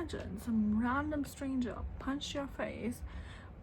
Imagine some random stranger punch your face,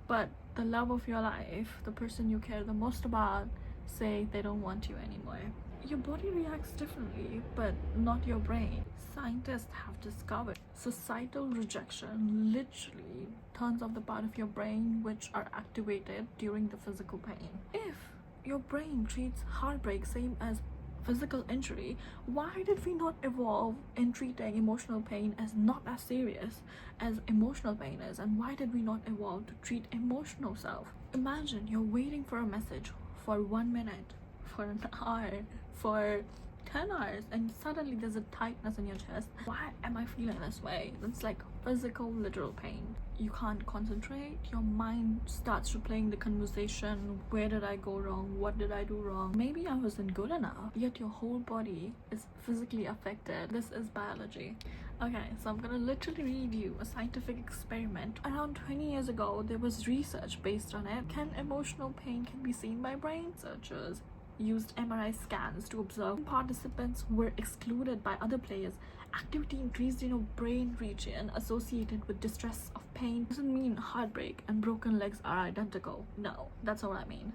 but the love of your life, the person you care the most about, say they don't want you anymore. Your body reacts differently, but not your brain. Scientists have discovered societal rejection literally turns off the part of your brain which are activated during the physical pain. If your brain treats heartbreak same as physical injury, why did we not evolve in treating emotional pain as not as serious as emotional pain is? And why did we not evolve to treat emotional self? Imagine you're waiting for a message for 1 minute, for an hour, for 10 hours, and suddenly there's a tightness in your chest. Why am I feeling this way? It's like physical, literal pain. You can't concentrate. Your mind starts replaying the conversation. Where did I go wrong? What did I do wrong? Maybe I wasn't good enough. Yet your whole body is physically affected. This is biology. Okay, so I'm gonna literally read you a scientific experiment. Around 20 years ago, there was research based on it. Can emotional pain can be seen by brain? Researchers used MRI scans to observe. Participants were excluded by other players. Activity increased in a brain region associated with distress of pain. Doesn't mean heartbreak and broken legs are identical. No, that's not what I mean.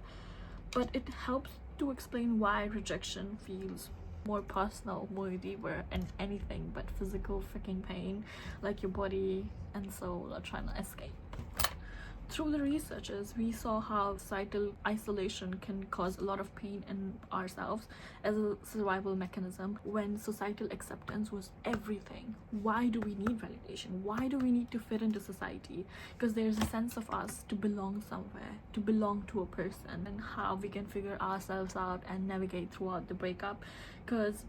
But it helps to explain why rejection feels more personal, more deeper, and anything but physical freaking pain, like your body and soul are trying to escape. Through the researches, we saw how societal isolation can cause a lot of pain in ourselves as a survival mechanism. When societal acceptance was everything, why do we need validation? Why do we need to fit into society? Because there's a sense of us to belong somewhere, to belong to a person, and how we can figure ourselves out and navigate throughout the breakup, because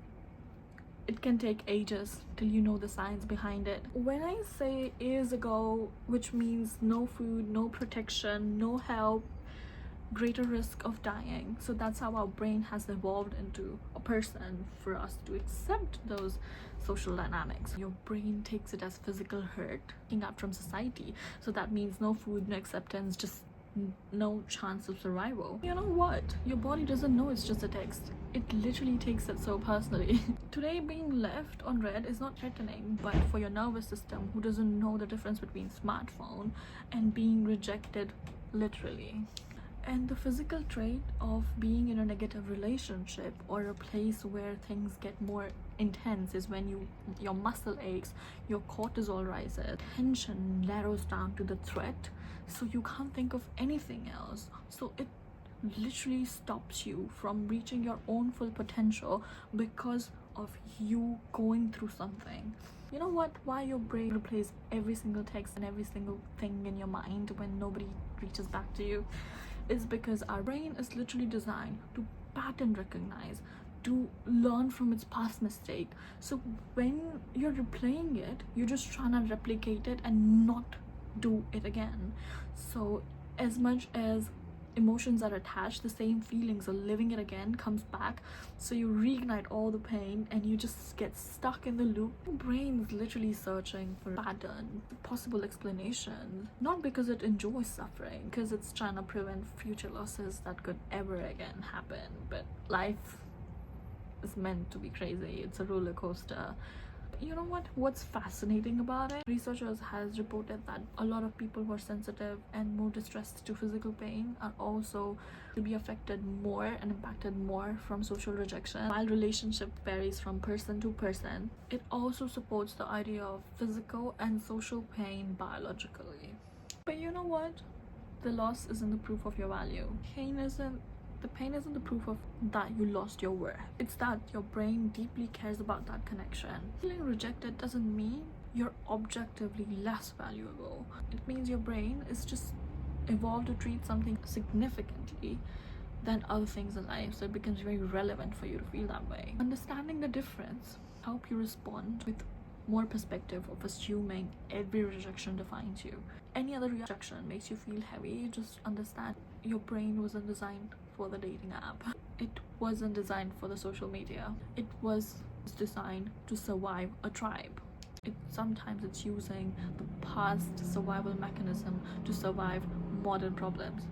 it can take ages till you know the science behind it. When I say years ago, which means no food, no protection, no help, greater risk of dying. So that's how our brain has evolved into a person, for us to accept those social dynamics. Your brain takes it as physical hurt, taking out from society. So that means no food, no acceptance, just no chance of survival. You know what? Your body doesn't know it's just a text. It literally takes it so personally. Today, being left on red is not threatening, but for your nervous system, who doesn't know the difference between smartphone and being rejected, literally. And the physical trait of being in a negative relationship or a place where things get more intense is when your muscle aches, your cortisol rises, tension narrows down to the threat, so you can't think of anything else. So it literally stops you from reaching your own full potential because of you going through something. You know what? Why your brain replays every single text and every single thing in your mind when nobody reaches back to you is because our brain is literally designed to pattern recognize, to learn from its past mistake. So when you're replaying it, you're just trying to replicate it and not do it again. So as much as emotions are attached, the same feelings of living it again comes back, so you reignite all the pain and you just get stuck in the loop. Your brain is literally searching for pattern, possible explanations, not because it enjoys suffering, because it's trying to prevent future losses that could ever again happen. But life is meant to be crazy. It's a roller coaster. You know what's fascinating about it? Researchers has reported that a lot of people who are sensitive and more distressed to physical pain are also to be affected more and impacted more from social rejection. While relationship varies from person to person, it also supports the idea of physical and social pain biologically. But you know what? The loss isn't the proof of your value. The pain isn't the proof of that you lost your worth. It's that your brain deeply cares about that connection. Feeling rejected doesn't mean you're objectively less valuable. It means your brain is just evolved to treat something significantly than other things in life, so it becomes very relevant for you to feel that way. Understanding the difference help you respond with more perspective of assuming every rejection defines you. Any other rejection makes you feel heavy, just understand your brain wasn't designed for the dating app. It wasn't designed for the social media. It was designed to survive a tribe. Sometimes it's using the past survival mechanism to survive modern problems.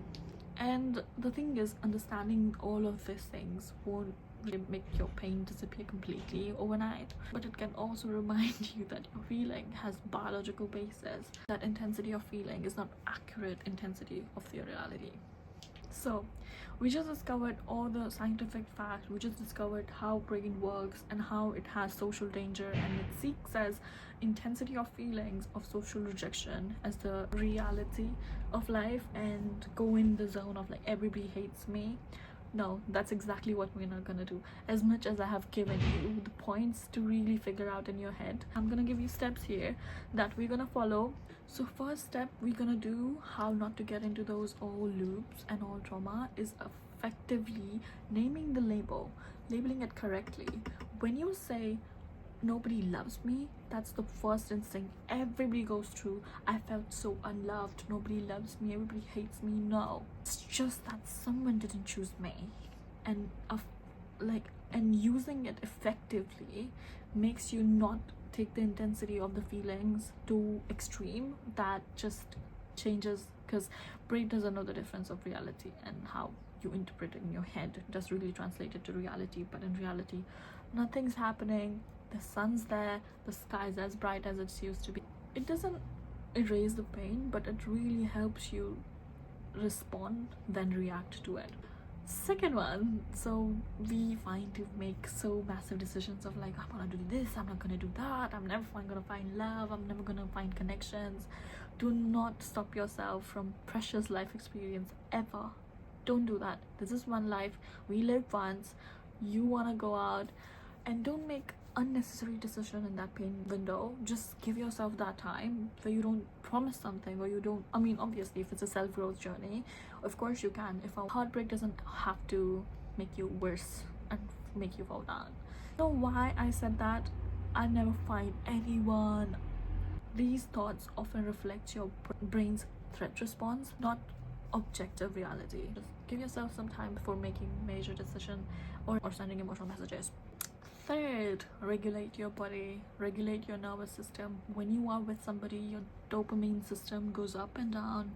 And the thing is, understanding all of these things won't really make your pain disappear completely overnight, but it can also remind you that your feeling has biological basis, that intensity of feeling is not accurate intensity of your reality. So we just discovered all the scientific facts, we just discovered how brain works and how it has social danger, and it seeks as intensity of feelings of social rejection as the reality of life, and go in the zone of like everybody hates me. No, that's exactly what we're not gonna do. As much as I have given you the points to really figure out in your head, I'm gonna give you steps here that we're gonna follow. So first step we're gonna do, how not to get into those old loops and all trauma, is effectively naming the label, labeling it correctly. When you say nobody loves me, that's the first instinct everybody goes through. I felt so unloved, nobody loves me, everybody hates me. No, it's just that someone didn't choose me. And and using it effectively makes you not take the intensity of the feelings to extreme. That just changes, because brain doesn't know the difference of reality and how you interpret it in your head. It just really translated to reality, but in reality nothing's happening. The sun's there, the sky's as bright as it used to be. It doesn't erase the pain, but it really helps you respond then react to it. Second one, so we find to make so massive decisions of like, I'm gonna do this, I'm not gonna do that, I'm never gonna find love, I'm never gonna find connections. Do not stop yourself from precious life experience ever. Don't do that. This is one life, we live once. You want to go out, and don't make unnecessary decision in that pain window. Just give yourself that time where you don't promise something, or you don't, I mean, obviously if it's a self-growth journey, of course you can. If a heartbreak doesn't have to make you worse and make you fall down. You know why I said that? I never find anyone. These thoughts often reflect your brain's threat response, not objective reality. Just give yourself some time before making major decision or sending emotional messages. Third, regulate your body, regulate your nervous system. When you are with somebody, your dopamine system goes up and down.